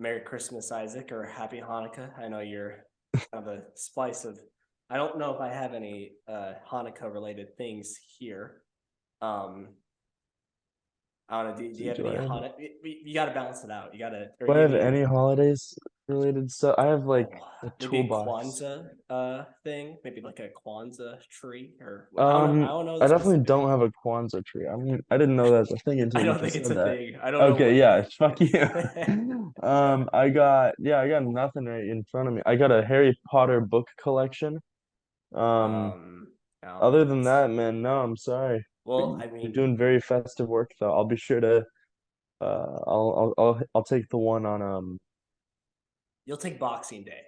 Merry Christmas, Isaac, or Happy Hanukkah. I know you're kind of a spice of. I don't know if I have any Hanukkah related things here. Um, I don't know. Do you have Do any I have Hanukkah? You got to balance it out. You got to. Or do I you have have any? any holidays related stuff? I have like Oh, a maybe a toolbox. Kwanzaa thing. Maybe like a Kwanzaa tree, or I don't know. I don't know the I definitely specific don't thing. have a Kwanzaa tree. I mean, I didn't know that was a thing until I you don't think just it's said a that. thing. I don't know Okay, what. yeah, fuck you. I got nothing right in front of me. I got a Harry Potter book collection. Um, um, I don't Other think than that's. that, man, no, I'm sorry. But Well, I you're mean, doing very festive work though. I'll be sure to I'll take the one on you'll take Boxing Day.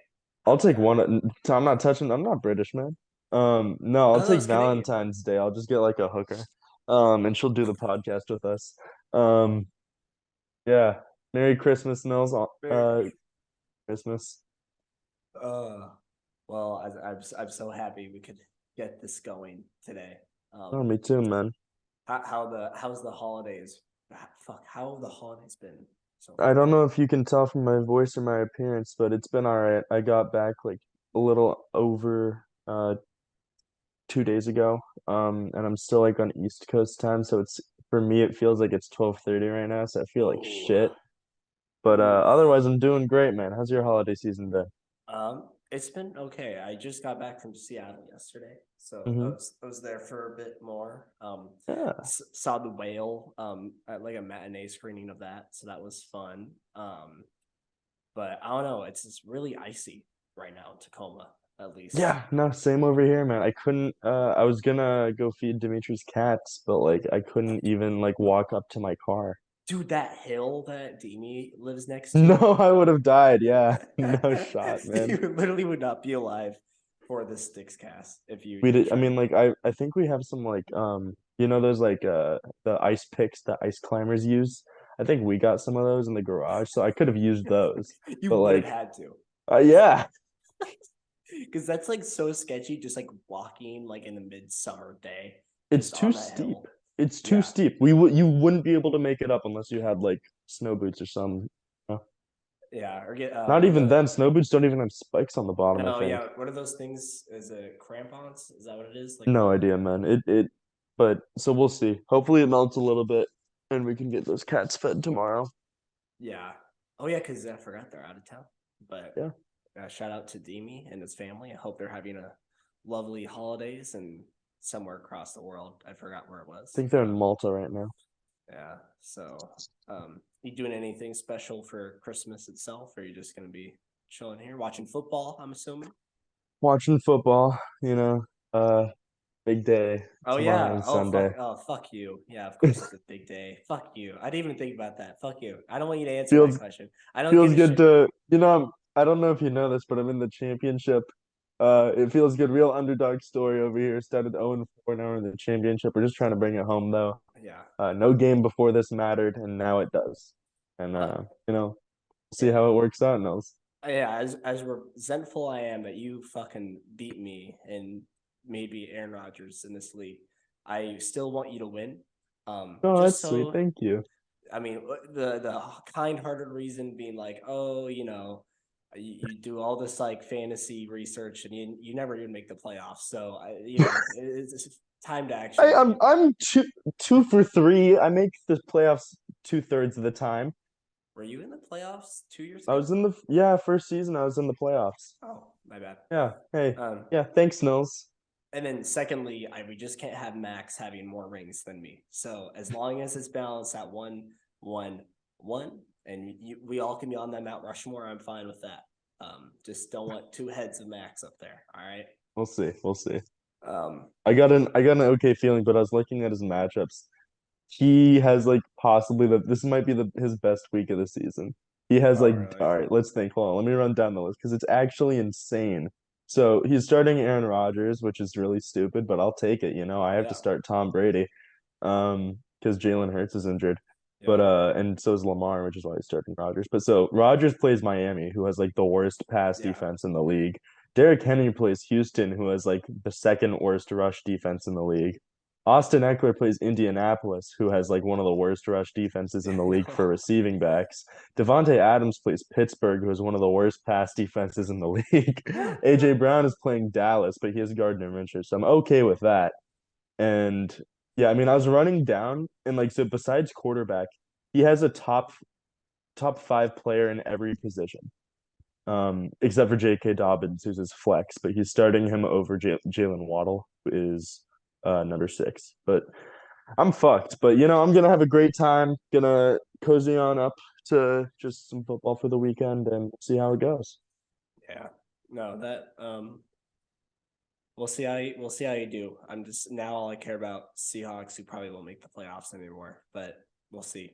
How I'll about take that? one. I'm not British, man. No, I'll I thought that take was Canadian. Valentine's Day. I'll just get like a hooker. And she'll do the podcast with us. Um, yeah. Merry Christmas, Nils. Christmas. Uh, well, I'm so happy we could get this going today. Oh, Um, me too, man. how's the holidays? Fuck, how have the holidays been so I far? don't know if you can tell from my voice or my appearance, but it's been all right. I got back like a little over 2 days ago. And I'm still like on East Coast time, so it's for me it feels like it's 12:30 right now, so I feel like Oh, shit. But oof. otherwise I'm doing great, man. How's your holiday season been? It's been okay. I just got back from Seattle yesterday, so Hmm. I was there for a bit more. Yeah. Saw the whale at like a matinee screening of that, so that was fun. But I don't know. It's just really icy right now in Tacoma, at least. Yeah, no, same over here, man. I couldn't I was gonna go feed Dimitri's cats, but like I couldn't even like walk up to my car. Dude, that hill that Demi lives next No, to, I would have died. Yeah. No shot, man. you literally would not be alive for the Stickscast if We you did I tried. mean like I think we have some like those like the ice picks that ice climbers use. I think we got some of those in the garage, so I could have used those. You But would have like had to, yeah, because that's like so sketchy. Just like walking like in the midsummer day, it's just too on that steep. hill. It's too Yeah, steep. You wouldn't be able to make it up unless you had like snow boots or some. yeah. Or get Not what are even the then. Snow boots don't even have spikes on the bottom, I no, think. yeah. What are those things? Is it crampons? Is that what it is? Like No the idea, man. But so we'll see. Hopefully it melts a little bit and we can get those cats fed tomorrow. yeah. Oh yeah, because I forgot they're out of town. But Yeah. shout out to Demi and his family. I hope they're having a lovely holidays and somewhere across the world. I forgot where it I was. think they're in Malta right now. Yeah. So, you doing anything special for Christmas itself, or are you just gonna be chilling here watching football? I'm assuming. Watching football, uh, big day Oh tomorrow yeah. and Sunday. Oh fuck you. Yeah, of course it's a big day. Fuck you. I didn't even think about that. Fuck you. I don't want you to answer that Feels question. I don't give feels a good shit. to, I don't know if you know this, but I'm in the championship. It feels good. Real underdog story over here. Started 0-4, now we're in the championship. We're just trying to bring it home though. Yeah. No game before this mattered, and now it does. And Uh, see yeah. how it works out, Nils. Yeah, as resentful I am that you fucking beat me and maybe Aaron Rodgers in this league, I still want you to win. Oh, Just that's sweet. so Thank you. I mean, the kind-hearted reason being like, oh, you do all this like fantasy research and you never even make the playoffs. So it's time to actually take. I'm two for three. I make the playoffs two-thirds of the time. Were you in the playoffs 2 years I ago? was in the yeah, first season I was in the playoffs. Oh, my bad. Yeah. Hey. Um, Yeah, thanks, Nils. And then secondly, we just can't have Max having more rings than me. So as long as it's balanced at 1-1-1, and we all can be on that Mount Rushmore, I'm fine with that. Just don't want two heads of Max up there. All right. We'll see. We'll see. Um, I got an okay feeling, but I was looking at his matchups. He has like possibly this might be his best week of the season. He has oh like really? all right, let's think. Hold on, let me run down the list because it's actually insane. So he's starting Aaron Rodgers, which is really stupid, but I'll take it. I have to Yeah. start Tom Brady, because Jalen Hurts is injured. But Yep. and so is Lamar, which is why he's starting Rodgers. But so Rodgers plays Miami, who has like the worst pass Yeah. defense in the league. Derrick Henry plays Houston, who has like the second worst rush defense in the league. Austin Eckler plays Indianapolis, who has like one of the worst rush defenses in the league for No. receiving backs. Devontae Adams plays Pittsburgh, who has one of the worst pass defenses in the league. AJ Brown is playing Dallas, but he has Gardner Minshew, so I'm okay with that. And yeah, I mean, I was running down and like so besides quarterback, he has a top five player in every position. Except for J.K. Dobbins, who's his flex, but he's starting him over Jalen Waddle, who is number six. But I'm fucked. But I'm gonna have a great time. Gonna cozy on up to just some football for the weekend and see how it goes. Yeah. No, that we'll see how you do. I'm just now all I care about Seahawks, who probably won't make the playoffs anymore, but we'll see.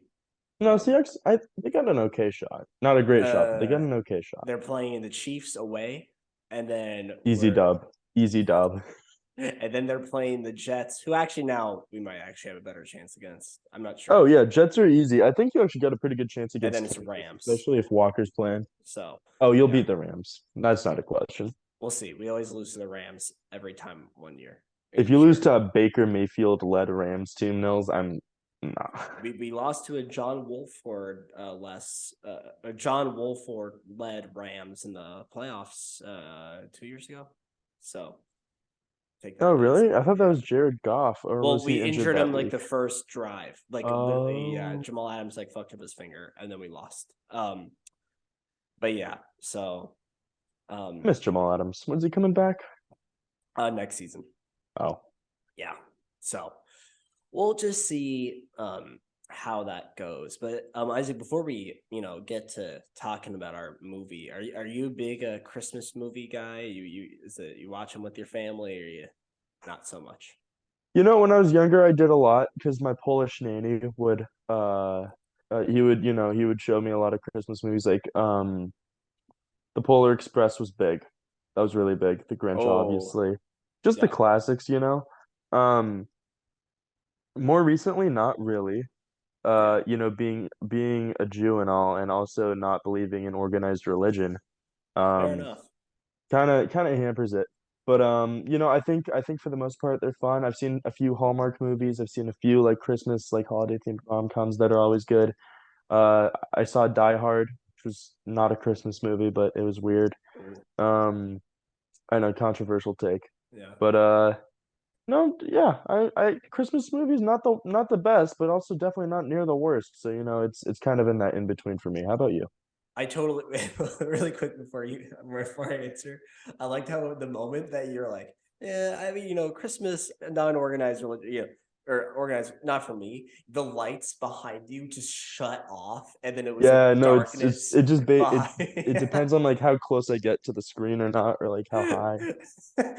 No, Um Seahawks, they got an okay shot. Not a great shot, but they got uh an okay shot. they're playing the Chiefs away, and then Easy we're dub. Easy dub. and then they're playing the Jets, who actually now we might actually have a better chance against. I'm not Oh sure. yeah, Jets are easy. I think you actually got a pretty good chance And then against it's Kansas, Rams. especially if Walker's playing. So Oh, you'll yeah, beat the Rams. That's not a question. we'll see. We always lose to the Rams every time one year. If Each you lose year. to a Baker Mayfield led Rams team, Nils, I'm nah. We lost to a John Wolford less a John Wolford led Rams in the playoffs 2 years ago. So take Oh, that as really? I thought that yeah. was Jared Goff, or Well, was he we injured injured him that like week? the first drive. Like literally, yeah. Oh, Jamal Adams like fucked up his finger and then we lost. But yeah, so miss Jamal Adams. When's he coming back? next season. Oh, Yeah. So we'll just see how that goes. But Isaac, before we get to talking about our movie, are you a big Christmas movie guy? You watch them with your family, or you not so much? when I was younger, I did a lot because my Polish nanny would he would show me a lot of Christmas movies like The Polar Express was big. That was really big. The Grinch, Oh obviously. Just the yeah, classics. Um, More recently, not really. yeah, Being a Jew and all, and also not believing in organized religion, fair um, enough. kind of hampers it. But I think for the most part they're fun. I've seen a few Hallmark movies. I've seen a few like Christmas, like holiday themed rom-coms that are always good. I saw Die Hard, which was not a Christmas movie, but it was weird. Ooh, Um, I know, controversial take, yeah. but no, yeah, I Christmas movies not the best, but also definitely not near the worst. So it's kind of in that in between for me. How about you? I totally really quick before I answer. I liked how the moment that you're like, yeah, I mean, Christmas non-organized religion, or organized, not for me. The lights behind you just shut off, and then it was like Yeah, no, darkness it just behind. it depends on like how close I get to the screen or not, or like how high.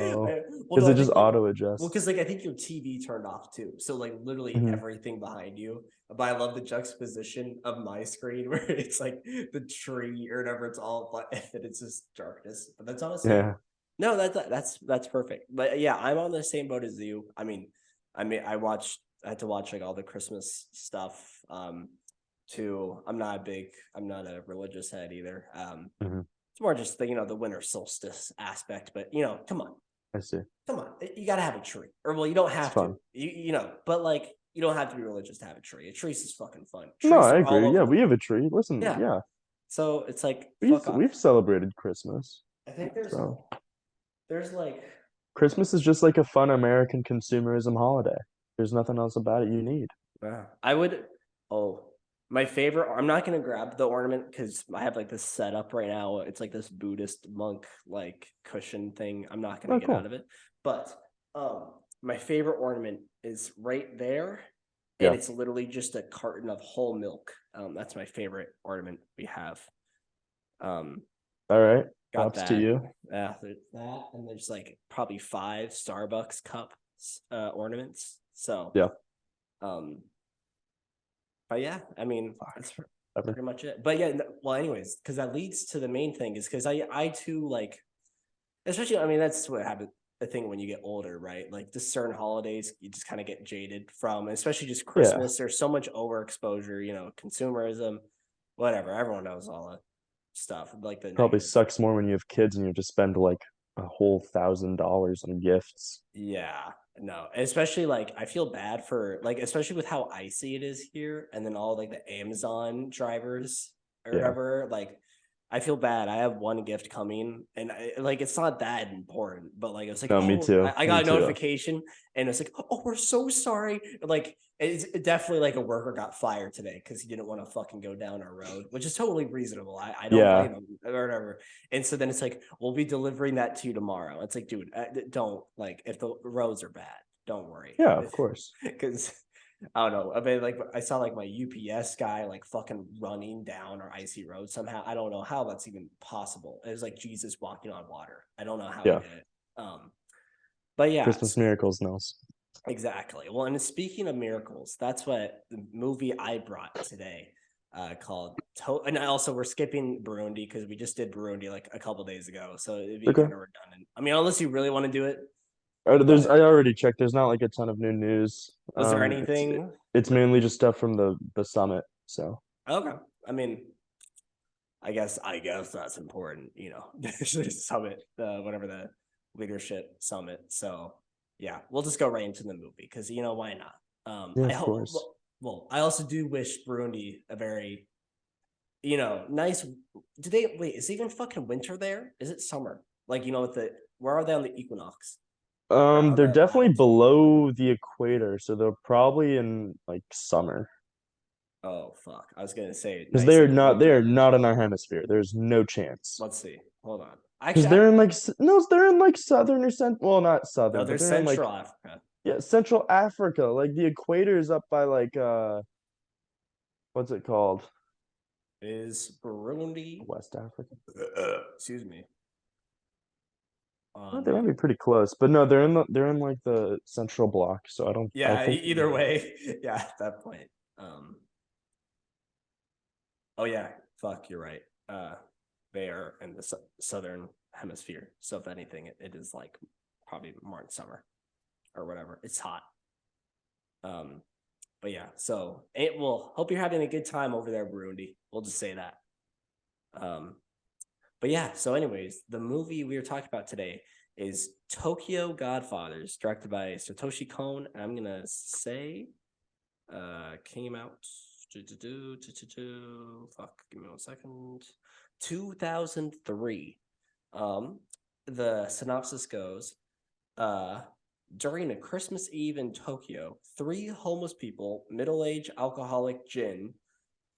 Oh, Well, because no, it I just think auto well, adjusts. because like I think your TV turned off too, so like literally Hmm. everything behind you. But I love the juxtaposition of my screen where it's like the tree or whatever, it's all but and it's just darkness. But that's honestly Yeah. no, that's perfect. But yeah, I'm on the same boat as you. I had to watch like all the Christmas stuff. Too. I'm not a religious head either. Hmm. It's more just the winter solstice aspect. But come on, I see. come on, you got to have a tree, or well, you don't It's have to. fun. But like you don't have to be religious to have a tree. A tree's is fucking fun. No, Trees I are all agree. over Yeah, the we have a tree. Listen, yeah. yeah, So it's like we've fuck off. we've celebrated Christmas. I think So there's like Christmas is just like a fun American consumerism holiday. There's nothing else about it you need. yeah. I would. Oh, my favorite. I'm not gonna grab the ornament because I have like this setup right now. It's like this Buddhist monk like cushion thing. I'm not gonna Oh, get out cool. of it. But my favorite ornament is right there, and Yeah. it's literally just a carton of whole milk. That's my favorite ornament we have. Um, All right. got Props to that. you. Yeah, there's that, and there's like probably 5 Starbucks cup ornaments. So, Yeah. um, but yeah, I mean, Fuck. that's Ever. pretty much it. But yeah, well, anyways, because that leads to the main thing is because I too like, especially, I mean, that's what happens. The thing when you get older, right? Like just certain holidays, you just kind of get jaded from, especially just Yeah. Christmas. There's so much overexposure, consumerism, whatever. Everyone knows all that stuff, like the Probably negative. sucks more when you have kids and you have to spend like a whole $1,000 in gifts. Yeah, no, especially like I feel bad for like especially with how icy it is here, and then all like the Amazon drivers or Yeah. whatever. Like, I feel bad. I have one gift coming, and like it's not that important, but like it's like, No, me oh, too. I Me got a too. notification, and it's like, oh, we're so sorry. Like, it's definitely like a worker got fired today because he didn't want to fucking go down our road, which is totally reasonable. I don't Yeah. blame him or whatever. And so then it's like, we'll be delivering that to you tomorrow. It's like, dude, don't like if the roads are bad, don't worry. Yeah, of course. Because I don't know. I mean, like I saw like my UPS guy like fucking running down our icy road somehow. I don't know how that's even possible. It was like Jesus walking on water. I don't know how he Yeah. did it. But yeah, Christmas miracles, Nils. exactly. Well, and speaking of miracles, that's what the movie I brought today called and also we're skipping Burundi because we just did Burundi like a couple days ago, so it'd be Okay. kind of redundant. I mean, unless you really want to do it, There's but I already checked. There's not like a ton of new news. was there It's anything? it's mainly just stuff from the summit. So Okay, I mean, I guess that's important, you know, summit, whatever the leadership summit. So yeah, we'll just go right into the movie because you know why not? yeah, I of hope. course. Well, I also do wish Burundi a very, you know, nice. Do they wait? Is it even fucking winter there? Is it summer? Like you know, with the where are they on the equinox or on They're the definitely latitude? below the equator, so they're probably in like summer. Oh fuck! I was gonna say Because nice like they are winter. not in our hemisphere. There's no chance. Let's see. Hold on. Because Actually, they're in like no, they're in like southern or well, not no, southern, but they're they're in like Central Africa. yeah, Central Africa. Like the equator is up by like what's it called? Is Burundi? West Africa. Excuse me. Oh, On they might be pretty close, but no, they're in like the central block, so I don't yeah. think Either way, yeah. At that point. Um. Oh yeah. Fuck. You're right. They are in the southern hemisphere. So if anything, it is like probably more in summer or whatever. It's hot. Um. But yeah. So it will. Hope you're having a good time over there, Burundi. We'll just say that. Um. But yeah, so anyways, the movie we were talking about today is Tokyo Godfathers, directed by Satoshi Kon. And I'm gonna say came out fuck, give me 1 second. 2003. Um the synopsis goes, uh during a Christmas Eve in Tokyo, three homeless people, middle-aged alcoholic Jin,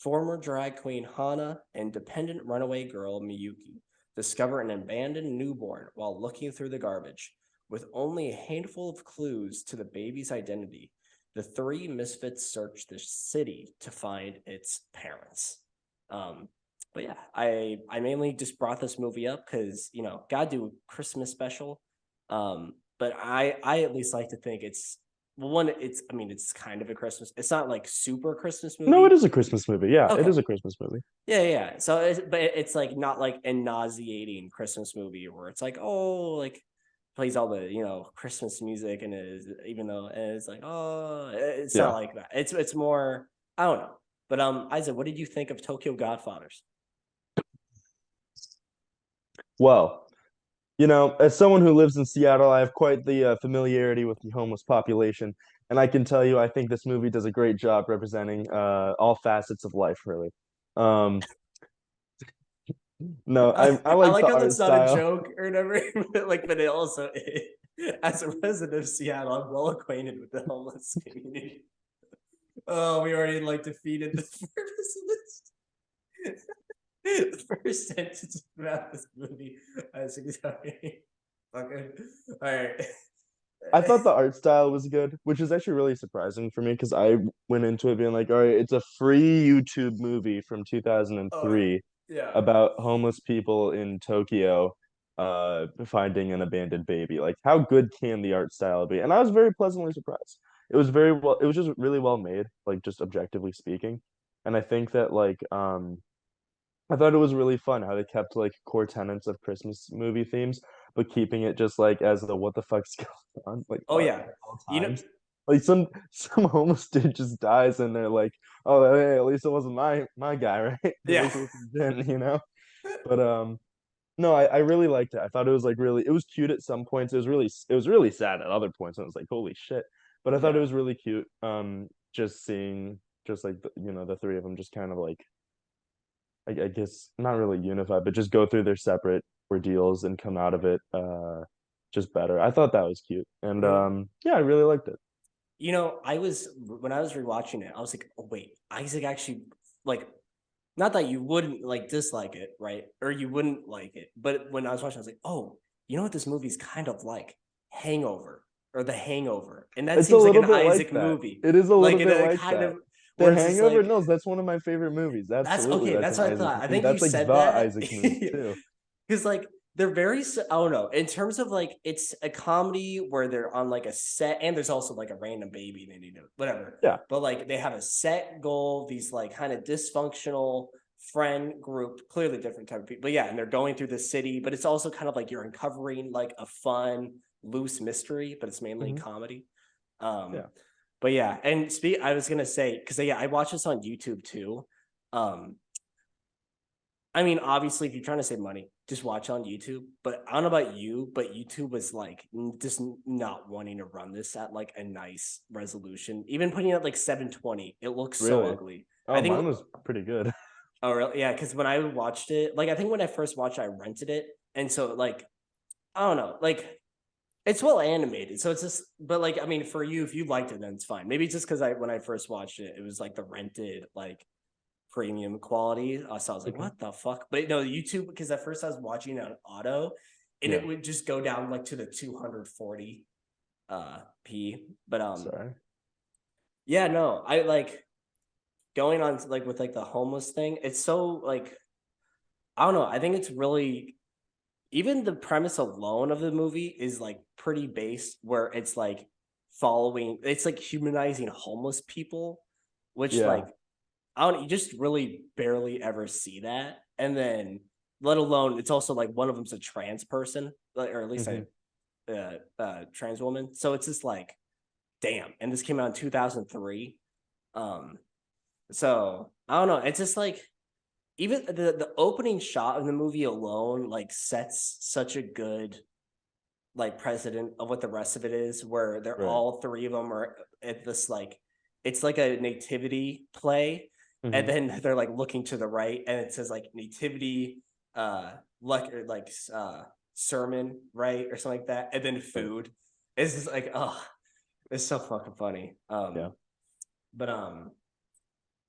former drag queen Hana, and dependent runaway girl Miyuki discover an abandoned newborn while looking through the garbage. With only a handful of clues to the baby's identity, the three misfits search the city to find its parents. Um, but yeah, I mainly just brought this movie up because you know, gotta do Christmas special. But I at least like to think it's well, one, it's I mean, it's kind of a Christmas. It's not like super Christmas No, it movie. is a Christmas movie. Yeah, it Okay. is a Christmas movie. Yeah, yeah. So, but it's like not like a nauseating Christmas movie where it's like, oh, like plays all the Christmas music and is even though it's like, oh, it's not Yeah. like that. It's more I don't know. But Isaac, what did you think of Tokyo Godfathers? Well, as someone who lives in Seattle, I have quite the familiarity with the homeless population, and I can tell you, I think this movie does a great job representing all facets of life, really. Um, no, I I like like the how art that's not a style. joke or whatever, but it also as a resident of Seattle, I'm well acquainted with the homeless community. Oh, we already like defeated the purpose of this. The first sentence about this movie. I was sorry. Okay. All right. I thought the art style was good, which is actually really surprising for me because I went into it being like, all right, it's a free YouTube movie from Oh 2003 yeah. about homeless people in Tokyo finding an abandoned baby. Like, how good can the art style be? And I was very pleasantly surprised. It was just really well made, like just objectively speaking. And I think that I thought it was really fun how they kept like core tenets of Christmas movie themes, but keeping it just like as the what the fuck's going on like Oh yeah. at all You know. times. Like some homeless dude just dies and they're like, oh hey, at least it wasn't my guy, right? At Yeah. least it wasn't Jen. But No, I really liked it. I thought it was like really, it was cute at some points. It was really sad at other points. And I was like, holy shit. But I thought it Yeah. was really cute. Just seeing just like the three of them just kind of like I guess not really unified, but just go through their separate ordeals and come out of it just better. I thought that was cute. And Mhm. yeah, I really liked it. I was when I was rewatching it, I was like, oh wait, Isaac actually like not that you wouldn't like dislike it, right? Or you wouldn't like it, but when I was watching, I was like, oh, you know what this movie's kind of like Hangover or The Hangover, and that It's a seems like little an bit like Isaac that. movie, It is a little like in bit a like kind that. of The where it's just Hangover, like no, that's one of my favorite movies. that's Absolutely, okay. that's That's an what I Isaac thought. I movie. think you That's like said the that Isaac movie too. because like they're very. I don't know. In terms of like, it's a comedy where they're on like a set, and there's also like a random baby they need to whatever. Yeah. But like they have a set goal. These like kind of dysfunctional friend group, clearly different type of people. But yeah, and they're going through the city. But it's also kind of like you're uncovering like a fun, loose mystery, but it's mainly Hmm. comedy. Um, Yeah. but yeah, and I was gonna say because yeah, I watched this on YouTube too. Um, I mean, obviously, if you're trying to save money, just watch on YouTube. But I don't know about you, but YouTube was like just not wanting to run this at like a nice resolution. Even putting it at like 720, it looks so Really? ugly. Oh, I mine think. was pretty good. Oh, really? Yeah, because when I watched it, like I think when I first watched, it, I rented it, and so like I don't know, like it's well animated, so it's just. But like I mean, for you, if you liked it, then it's fine. Maybe it's just because I when I first watched it, it was like the rented like premium quality. So I was like, Okay. what the fuck? But no, YouTube, because at first I was watching it on auto and Yeah. it would just go down like to the 240 p. But Sorry. yeah, no, I like going on to, like with like the homeless thing. It's so like I don't know. I think it's really even the premise alone of the movie is like pretty based where it's like following it's like humanizing homeless people, which Yeah. like I don't you just really barely ever see that. And then let alone it's also like one of them's a trans person, like, or at least Hmm. a trans woman. So it's just like, damn. And this came out in 2003. Um, so I don't know. It's just like even the opening shot of the movie alone like sets such a good like precedent of what the rest of it is, where they're Right. all three of them are at this like it's like a nativity play, and Hmm. then they're like looking to the right, and it says like nativity, like or like sermon, right, or something like that, and then Right. food. It's just like oh, it's so fucking funny. Yeah. But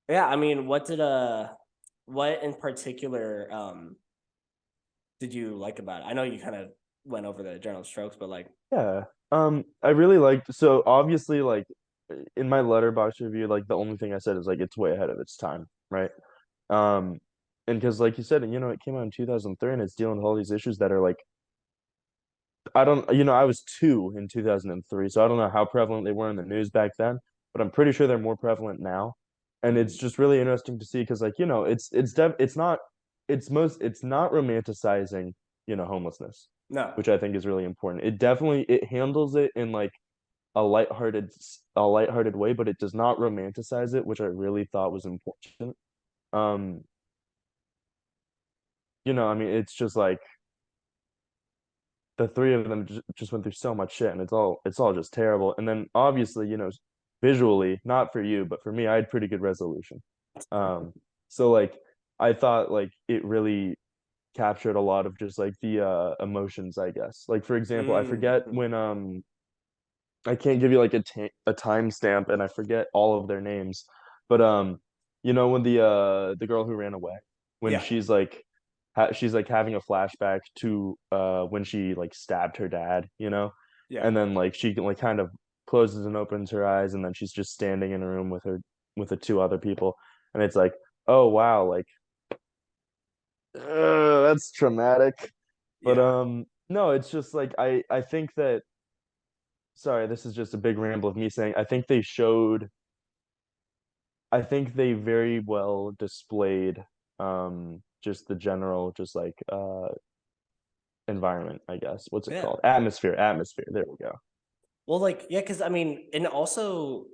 yeah, I mean, what in particular did you like about it? I know you kind of went over the general strokes, but like Yeah. I really liked, so obviously like in my letterbox review, like the only thing I said is like it's way ahead of its time, right? Um, and because like you said, it came out in 2003 and it's dealing with all these issues that are like I don't, I was two in 2003, so I don't know how prevalent they were in the news back then, but I'm pretty sure they're more prevalent now. And it's just really interesting to see because like, it's not romanticizing, homelessness, no. which I think is really important. It handles it in like a lighthearted a lighthearted way, but it does not romanticize it, which I really thought was important. Um, I mean, it's just like the three of them just went through so much shit and it's all just terrible. And then obviously, visually, not for you, but for me, I had pretty good resolution. Um, so like I thought like it really captured a lot of just like the emotions, I guess. Like for example, I forget Mm-hmm. when I can't give you like a timestamp and I forget all of their names. But when the girl who ran away, when Yeah, she's like having a flashback to when she like stabbed her dad, yeah, and then like she like kind of closes and opens her eyes and then she's just standing in a room with the two other people and it's like, oh wow, like that's traumatic. But yeah, no, it's just like I think that sorry, this is just a big ramble of me saying I think they very well displayed just the general just like environment, I guess. What's it yeah. called? Atmosphere. There we go. Well, like, yeah, because I mean, and also,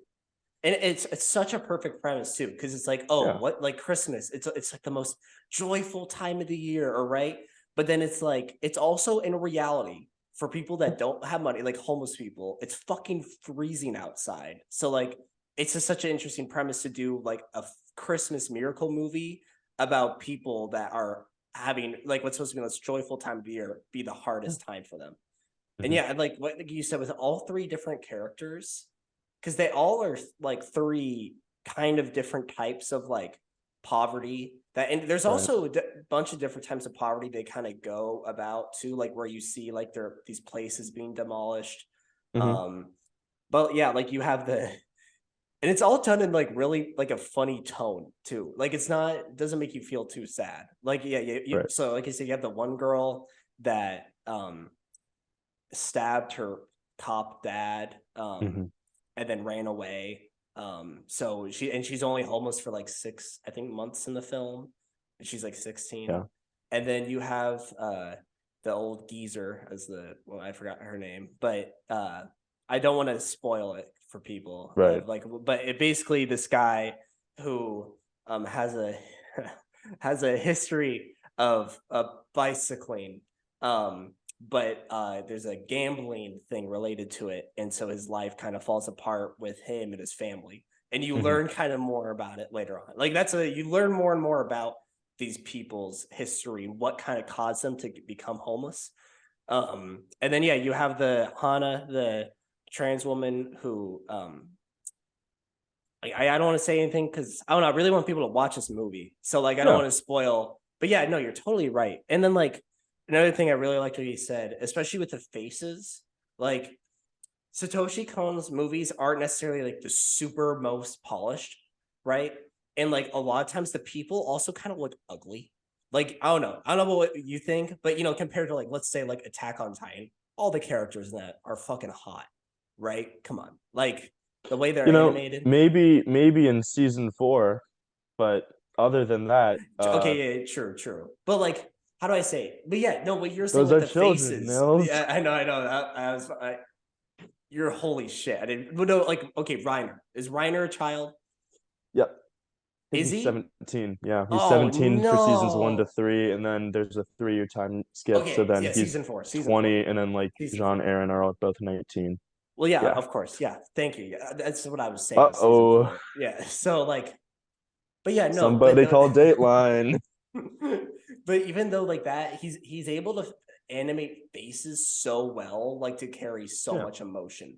and it's such a perfect premise too, because it's like, oh, Yeah. what like Christmas? It's like the most joyful time of the year, or right? but then it's like it's also in reality for people that don't have money, like homeless people. It's fucking freezing outside. So like it's just such an interesting premise to do like a Christmas miracle movie about people that are having like what's supposed to be the most joyful time of year be the Yeah. hardest time for them. And Hmm. yeah, like what you said with all three different characters, because they all are like three kind of different types of like poverty that, and there's Right. also a bunch of different types of poverty they kind of go about too, like where you see like there these places being demolished. Hmm. um but yeah, like you have the, and it's all done in like really like a funny tone too, like it's not, it doesn't make you feel too sad, like yeah, Right. so like I said, you have the one girl that stabbed her cop dad, Hmm. and then ran away. So she's only homeless for like 6, I think, months in the film, and she's like 16. Yeah. And then you have the old geezer as the, well, I forgot her name, but I don't want to spoil it for people. Right. Like, but it basically this guy who has a has a history of bicycling, but there's a gambling thing related to it, and so his life kind of falls apart with him and his family, and you Hmm. learn kind of more about it later on. Like that's a, you learn more and more about these people's history, what kind of caused them to become homeless. And then yeah, you have the Hana, the trans woman who I don't want to say anything because I don't know, I really want people to watch this movie, so like I don't Yeah. want to spoil, but yeah, no, you're totally right. And then like another thing I really liked what he said, especially with the faces, like Satoshi Kon's movies aren't necessarily like the super most polished, right? And like a lot of times the people also kind of look ugly. Like I don't know what you think, but you know, compared to like let's say like Attack on Titan, all the characters in that are fucking hot, right? Come on, like the way they're You know, animated. maybe in season 4, but other than that, Okay, yeah, true, true. But like, how do I say it? But yeah, no, what you're saying those with are the children, faces, Nils. yeah, I know that you're holy shit. I didn't, but no, like, okay, Reiner, is Reiner a child? Yep. I think Is he's he? 17. Yeah, he's Oh 17 for seasons 1 to no. 3, and then there's a 3-year time skip. So Okay, then yeah, he's season four, season four, 20, and then like season Jean four. Aaron are all both 19. Well, yeah, Yeah. of course, yeah. Thank you. Yeah, that's what I was saying with season Uh-oh. four. Yeah, so like, but yeah, no, but Somebody no. call Dateline. But even though like that, he's able to animate faces so well, like to carry so Yeah. much emotion.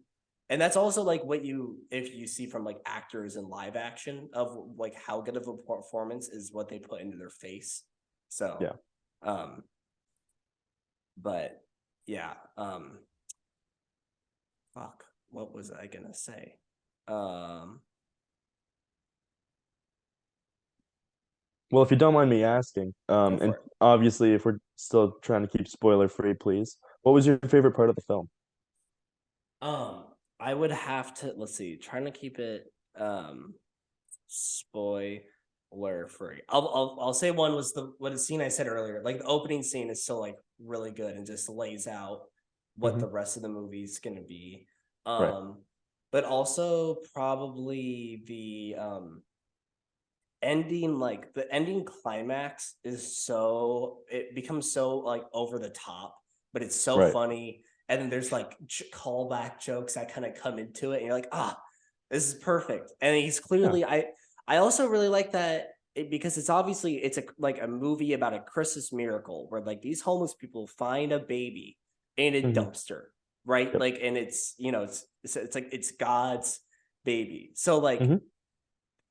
And that's also like what you, if you see from like actors in live action of like how good of a performance is what they put into their face. So Yeah. um but yeah, fuck, what was I gonna say? Um Well, if you don't mind me asking, Go and for it. obviously if we're still trying to keep spoiler free, please. What was your favorite part of the film? Um, I would have to, let's see, trying to keep it spoiler free. I'll say one was the, what a scene I said earlier. Like the opening scene is still like really good and just lays out what Hmm. the rest of the movie is gonna be. Right. Um, but also probably the ending, like the ending climax is so, it becomes so like over the top, but it's so Right. funny. And then there's like callback jokes that kind of come into it, and you're like, ah, this is perfect. And he's Yeah. clearly, I also really like that because it's obviously it's a like a movie about a Christmas miracle where like these homeless people find a baby in a Hmm. dumpster, right? Yep. Like, and it's, you know, it's like it's God's baby. So like Hmm.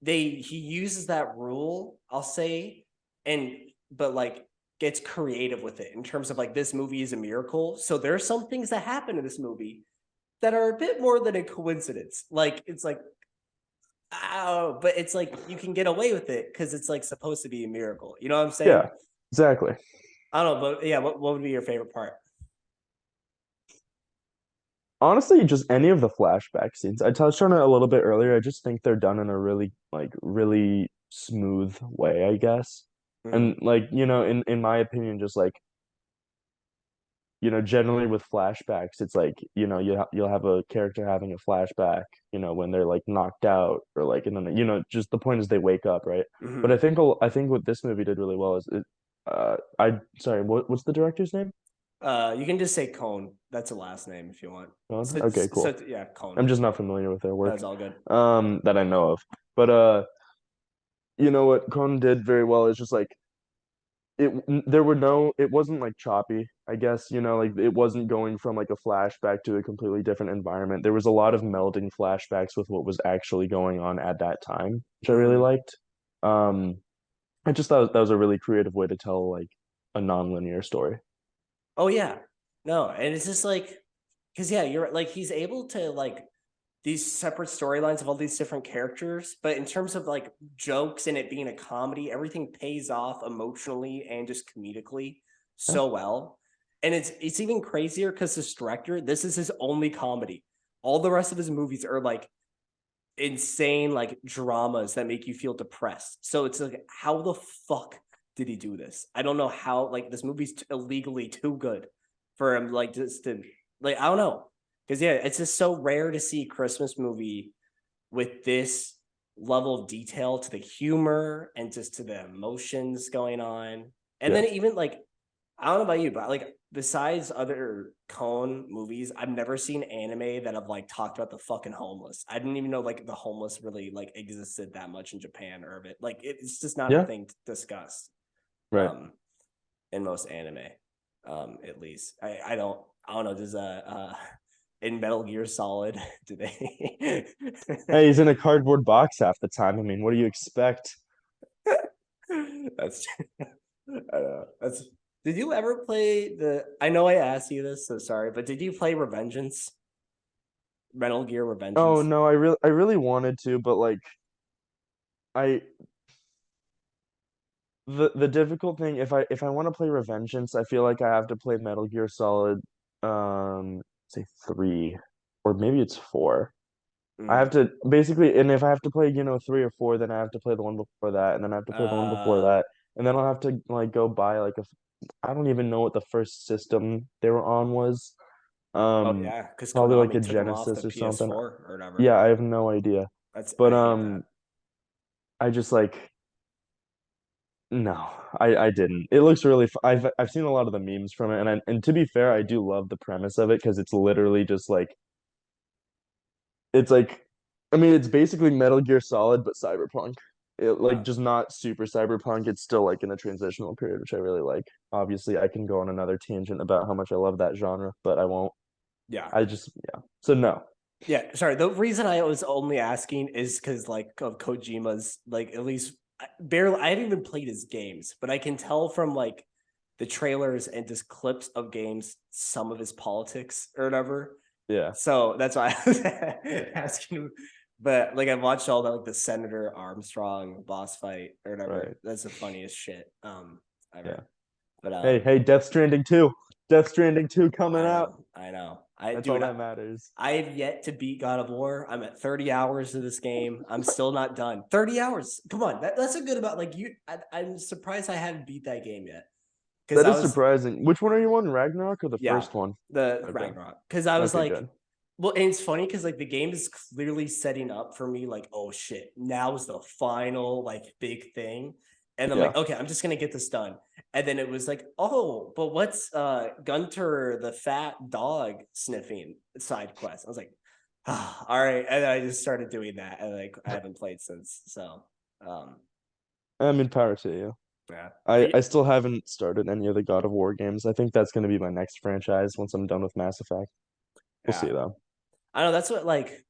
he uses that rule, I'll say, and but like gets creative with it in terms of like this movie is a miracle. So there are some things that happen in this movie that are a bit more than a coincidence. Like it's like, oh, but it's like you can get away with it because it's like supposed to be a miracle. You know what I'm saying? Yeah. Exactly. I don't know, but yeah, what would be your favorite part? Honestly, just any of the flashback scenes. I touched on it a little bit earlier. I just think they're done in a really smooth way, I guess. Mm-hmm. And like, in my opinion, just like, generally with flashbacks, it's like, you'll have a character having a flashback, when they're like knocked out or like, and then, just the point is they wake up, right? But Mm-hmm. I think what this movie did really well is Sorry, what's the director's name? You can just say Cone. That's a last name if you want. Cone? Okay, cool. Yeah, Cone. I'm just not familiar with their work, That's all good. that I know of. But you know what Conan did very well is just like it wasn't like choppy, I guess, like it wasn't going from like a flashback to a completely different environment. There was a lot of melding flashbacks with what was actually going on at that time, which I really Mhm. liked. Um, I just thought that was a really creative way to tell like a non-linear story. Oh yeah. No, and it's just like, because yeah, you're like he's able to like these separate storylines of all these different characters, but in terms of like jokes and it being a comedy, everything pays off emotionally and just comedically Yeah, so well. And it's even crazier because this director, this is his only comedy. All the rest of his movies are like insane like dramas that make you feel depressed. So it's like, how the fuck did he do this? I don't know how. Like this movie's illegally too good for him. Like just to like I don't know, because yeah, it's just so rare to see a Christmas movie with this level of detail to the humor and just to the emotions going on. And yeah, then even like I don't know about you, but like besides other cone movies, I've never seen anime that have like talked about the fucking homeless. I didn't even know like the homeless really like existed that much in Japan or of it. Like it's just not a yeah, thing discussed right. um in most anime. At least. I don't know, does in Metal Gear Solid, do they Hey, he's in a cardboard box half the time. I mean, what do you expect? that's that's did you ever play the I know I asked you this, so sorry, but did you play Revengeance? Metal Gear Oh Revengeance? no, I really wanted to, but like I the difficult thing if I want to play Revengeance, I feel like I have to play Metal Gear Solid say 3 or maybe it's 4. I Mm. have to basically, and if I have to play, 3 or 4, then I have to play the one before that, and then I have to play the one before Uh that, and then I'll have to like go buy like I don't even know what the first system they were on was. oh Um yeah, because Probably like Konami a took them off the Genesis or something. PS4 or whatever. Yeah, I have no idea. That's But I hate that. I just like no, I didn't. It looks really I've seen a lot of the memes from it, and to be fair, I do love the premise of it because it's literally just like it's like I mean, it's basically Metal Gear Solid but cyberpunk. It like Uh, just not super cyberpunk. It's still like in a transitional period, which I really like. Obviously, I can go on another tangent about how much I love that genre, but I won't. yeah. I just yeah. So no. Yeah, sorry. The reason I was only asking is because like of Kojima's like at least barely I haven't even played his games, but I can tell from like the trailers and just clips of games some of his politics or whatever. Yeah. So that's why I was asking. But like I watched all that like the Senator Armstrong boss fight or whatever. Right. That's the funniest shit Yeah. ever. But Hey, Death Stranding 2. Death Stranding 2 coming I out. know, I know. I That's all dude, that matters. I have yet to beat God of War. I'm at 30 hours of this game. I'm still not done. 30 hours. Come on. That's a good about like you. I'm surprised I haven't beat that game yet. Because That I is was, surprising. Which one are you on, Ragnarok or the yeah, first one? the Okay. Ragnarok. Because I was Okay, like, good. well, and it's funny because like the game is clearly setting up for me, like, oh shit, now is the final like big thing. And I'm Yeah. like, okay, I'm just gonna get this done. And then it was like, oh, but what's Gunter the fat dog sniffing side quest? I was like, ah, all right. And I just started doing that. And like I haven't played since. So um I mean, power to you. yeah. But I still haven't started any of the God of War games. I think that's going to be my next franchise once I'm done with Mass Effect. We'll yeah. see though. I know that's what like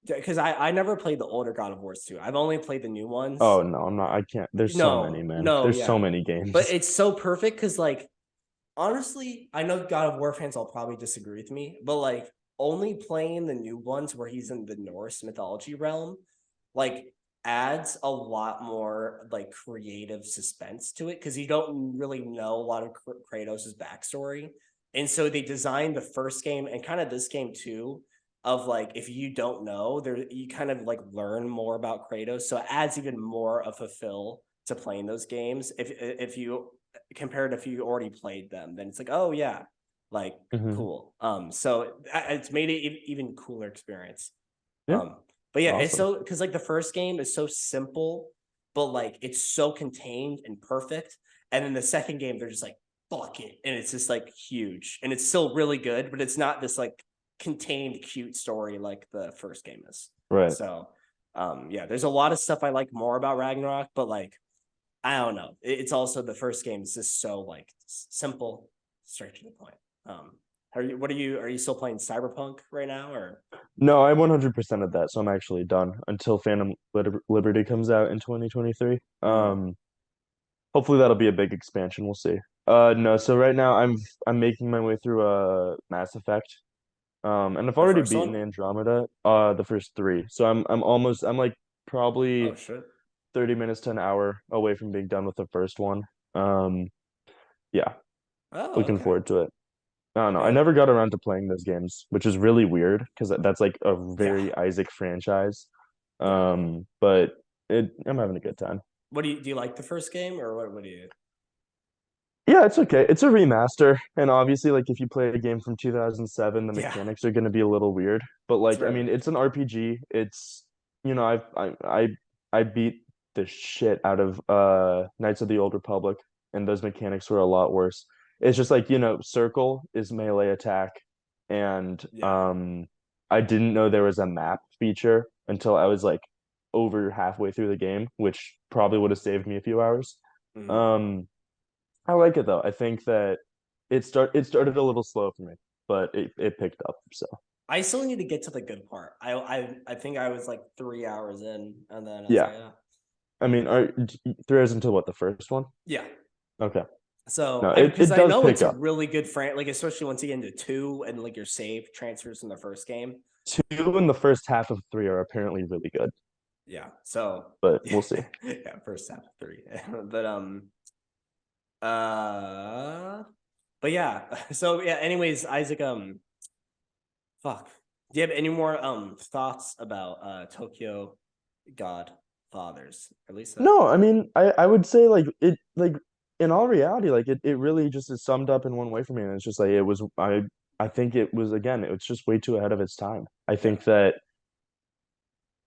because I never played the older God of Wars too. I've only played the new ones. Oh no, I'm not. I can't. There's so many, No, man. no, There's so yeah. many But games. it's so perfect because like honestly, I know God of War fans will probably disagree with me, but like only playing the new ones where he's in the Norse mythology realm, like adds a lot more like creative suspense to it because you don't really know a lot of Kratos' backstory. And so they designed the first game and kind of this game too, of like if you don't know, there you kind of like learn more about Kratos. So it adds even more of a fill to playing those games. If you compared if you already played them, then it's like, oh yeah, like Hmm. cool. So it's made it even cooler experience. Yeah, But yeah, it's awesome. so because like the first game is so simple, but like it's so contained and perfect. And then the second game, they're just like, fuck it. And it's just like huge. And it's still really good, but it's not this like contained cute story like the first game is. Right. So yeah, there's a lot of stuff I like more about Ragnarok, but like I don't know. It's also the first game is just so like simple, straight to the point. Are you still playing Cyberpunk right now or? No, I 100% of that, so I'm actually done until Phantom Liberty comes out in 2023. Hopefully that'll be a big expansion. We'll see. No, so right now I'm making my way through Mass Effect. And I've The already first beaten one? Andromeda, the first three. So I'm like Oh probably shit. 30 minutes to an hour away from being done with the first one. Um, yeah, Oh, looking okay. forward to it. I don't know. I Man. never got around to playing those games, which is really weird because that's like a Yeah. very Isaac franchise. Yeah. But I'm having a good time. What do you like the first game or what do you? Yeah, it's okay. It's a remaster, and obviously, like if you play a game from 2007, the Yeah, mechanics are going to be a little weird. But it's like, I very mean, weird. it's an RPG. It's I beat the shit out of Knights of the Old Republic, and those mechanics were a lot worse. It's just like, circle is melee attack, and Yeah. I didn't know there was a map feature until I was like over halfway through the game, which probably would have saved me a few hours. Mhm. Um I like it though. I think that it started a little slow for me, but it picked up. So I still need to get to the good part. I think I was like 3 hours in, and then I was yeah, like, yeah, I need to mean, get. are 3 hours into what, the first one? Yeah. Okay, So no, I it because it I does know pick it's up. really good for like especially once you get into two and like your save transfers from the first game. 2 and the first half of 3 are apparently really good, Yeah. So but yeah, we'll see. yeah, first half of three. But uh but yeah. So yeah, anyways, Isaac, fuck. Do you have any more thoughts about Tokyo Godfathers? At least No, I mean, I would say like in all reality, like it really just is summed up in one way for me, and it's just like I think it was, again, it was just way too ahead of its time. I yeah. think that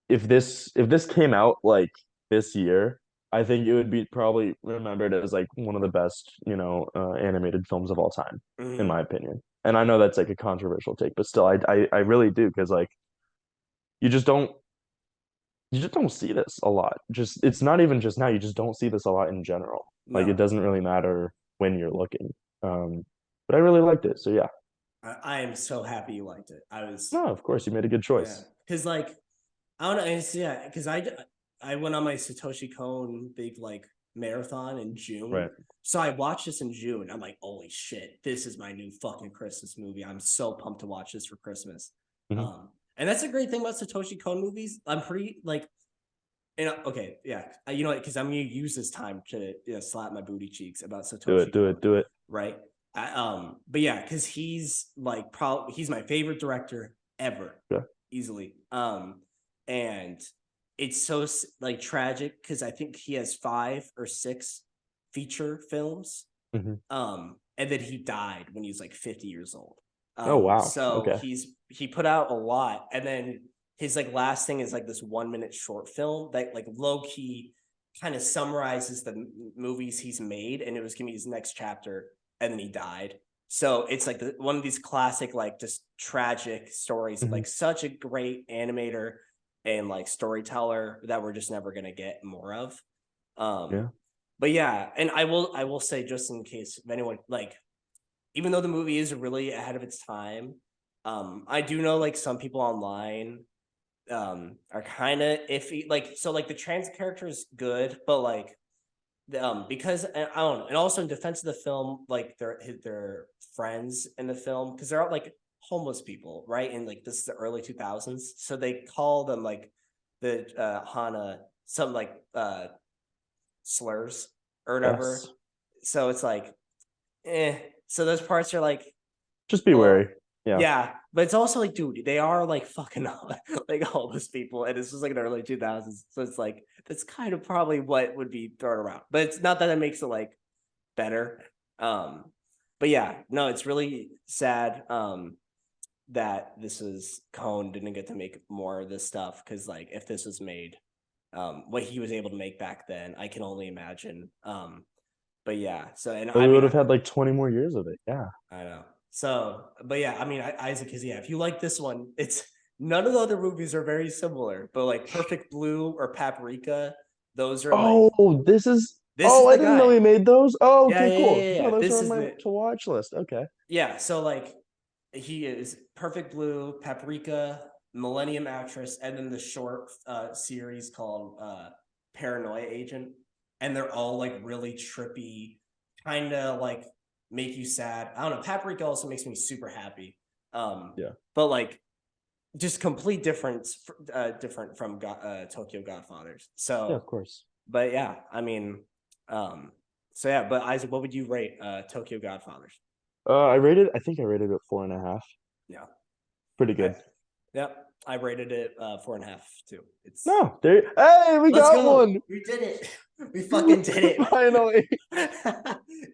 if this came out like this year, I think it would be probably remembered as like one of the best, animated films of all time, in Mhm. my opinion. And I know that's like a controversial take, but still, I really do, because like you just don't you just don't see this a lot. Just it's not even just now, you just don't see this a lot in general. Like it No. doesn't really matter when you're looking. Um, but I really liked it. So yeah. I am so happy you liked it. I was No, of course you made a good yeah. choice. Cause like I don't know, yeah, because I went on my Satoshi Kon big like marathon in June. Right. So I watched this in June. I'm like, holy shit, this is my new fucking Christmas movie. I'm so pumped to watch this for Christmas. Hmm. And that's a great thing about Satoshi Kon movies. I'm pretty like, okay, yeah, you know, because I'm gonna use this time to slap my booty cheeks about Do it, Satoshi do Kon, it, do it. right? But yeah, because he's like probably he's my favorite director ever, Yeah. easily. And it's so like tragic because I think he has 5 or 6 feature films. Hmm. And then he died when he was like 50 years old. Oh wow. So Okay. he put out a lot, and then his like last thing is like this 1 minute short film that like low key kind of summarizes the movies he's made, and it was gonna be his next chapter, and then he died. So it's like one of these classic like just tragic stories of Hmm. like such a great animator and like storyteller that we're just never gonna get more of. Um, Yeah. but yeah, and I will say, just in case if anyone like, even though the movie is really ahead of its time, I do know like some people online are kind of iffy. Like so like the trans character is good, but like because I don't know, and also in defense of the film, like their friends in the film, because they're all like homeless people, right? And like this is the early 2000s, so they call them like the Hana some like slurs or Yes. whatever. So it's like, eh. So those parts are like, Just be wary. well, Yeah. yeah, but it's also like, dude, they are like fucking like homeless people, and it's just like in the early 2000s. So it's like that's kind of probably what would be thrown around, but it's not that it makes it like better. Um, but yeah, no, it's really sad that this is Cone didn't get to make more of this stuff, because like if this was made, what he was able to make back then, I can only imagine. but yeah. So and But I we would mean, have had like 20 more years of it. Yeah. I know. So, but yeah, I mean, Isaac is yeah. If you like this one, it's none of the other movies are very similar, but like Perfect Blue or Paprika, those are like Oh, this is. this is Oh, I the didn't know guy. he made those. Oh, Yeah, okay, yeah, cool. yeah, yeah. No, Yeah. those are This on is my the to watch list. Okay. yeah. So like he is Perfect Blue, Paprika, Millennium Actress, and then the short series called Paranoia Agent, and they're all like really trippy, kind of like make you sad. I don't know. Paprika also makes me super happy. Yeah. But like just complete difference, different from Tokyo Godfathers. Yeah, So, of course. but yeah, I mean, so yeah. But Isaac, what would you rate Tokyo Godfathers? I think I rated it 4.5. Yeah. Pretty I, good. yep. I rated it 4.5 too. It's No, there. Hey, we let's got go. one. We did it. We fucking did it. Finally.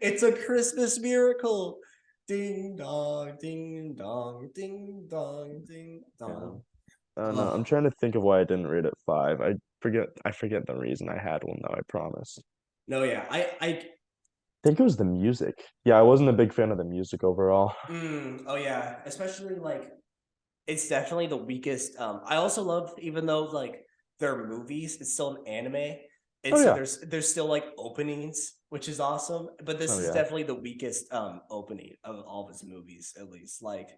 It's a Christmas miracle. Ding dong, ding dong, ding dong, ding Yeah. dong. No, I'm Oh trying to think of why I didn't rate it 5. I forget the reason I had one though, I promise. no, yeah. I I think it was the music. Yeah, I wasn't a big fan of the music overall. oh yeah. Especially like it's definitely the weakest. I also love even though like they're movies, it's still an anime. And Oh so yeah. there's still like openings, which is awesome. But this Oh is yeah. definitely the weakest opening of all of his movies, at least. Like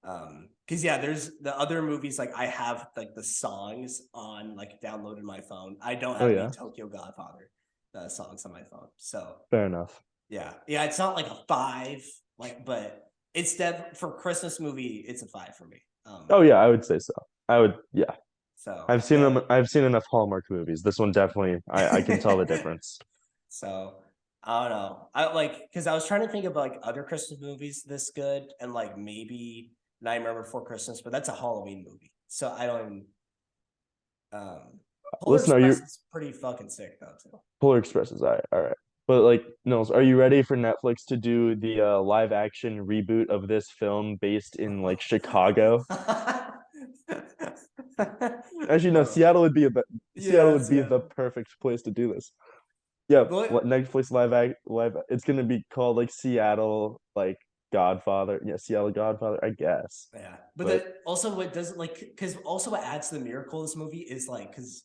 because yeah, there's the other movies like I have like the songs on like downloaded my phone. I don't Oh have any yeah. Tokyo Godfather songs on my phone. So Fair enough. yeah, yeah, it's not like a five, like, but it's dead for Christmas movie. It's a five for me. Oh yeah, I would say so. I would, yeah. So I've seen yeah, them. I've seen enough Hallmark movies. This one definitely, I can tell the difference. so I don't know. I like because I was trying to think of like other Christmas movies this good, and like maybe Nightmare Before Christmas, but that's a Halloween movie, so I don't even. Polar Listen, are Express you is pretty fucking sick though too. Polar Express is all right. But like Nils, are you ready for Netflix to do the live action reboot of this film based in like Chicago? Actually, no, Bro, Seattle yeah, would be the Seattle. perfect place to do this. Yeah, But Netflix live. It's gonna be called like Seattle like Godfather. Yeah, Seattle Godfather, I guess. yeah, but But that also what does it like because also what adds to the miracle of this movie is like because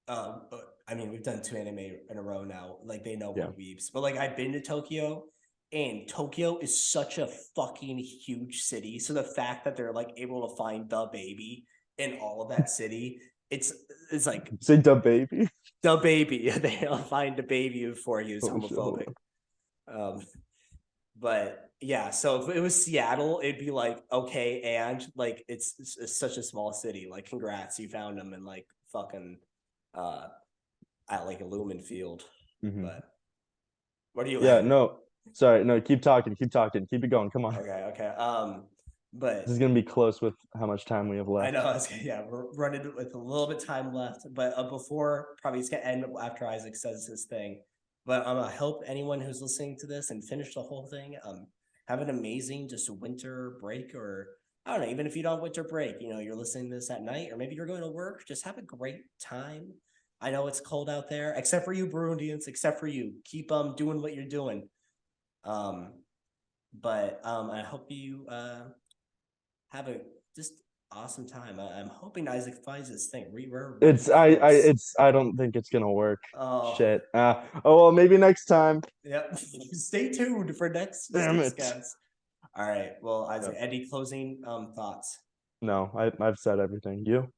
I mean we've done two anime in a row now. Like they know we're yeah, weebs, but like I've been to Tokyo, and Tokyo is such a fucking huge city. So the fact that they're like able to find the baby in all of that city, it's it's like say the baby. the baby. They'll find the baby before he was Oh shit, hold homophobic. Um, but yeah, so if it was Seattle, it'd be like okay, and like it's such a small city. Like, congrats, you found them in like fucking uh at like a Lumen Field. on. But what are you? Yeah, no, sorry, no, keep talking, keep it going. Come on, Okay, okay. this is But gonna be close with how much time we have I left. know, yeah, we're running with a little bit time left, but before probably it's gonna end after Isaac says his thing. But I hope anyone who's listening to this and finish the whole thing, have an amazing just winter break, or I don't know, even if you don't have winter break, you're listening to this at night, or maybe you're going to work, just have a great time. I know it's cold out there, except for you Burundians, except for you. Keep doing what you're doing. Um, but I hope you have a just awesome time. I'm hoping Isaac finds this thing. We're really close. I don't think it's gonna work. Oh, Shit. Oh well, maybe next time. yep. Stay tuned for next Damn it. Stickscast. All right. Well, Isaac, Yep. any closing thoughts? No, I've said everything. You?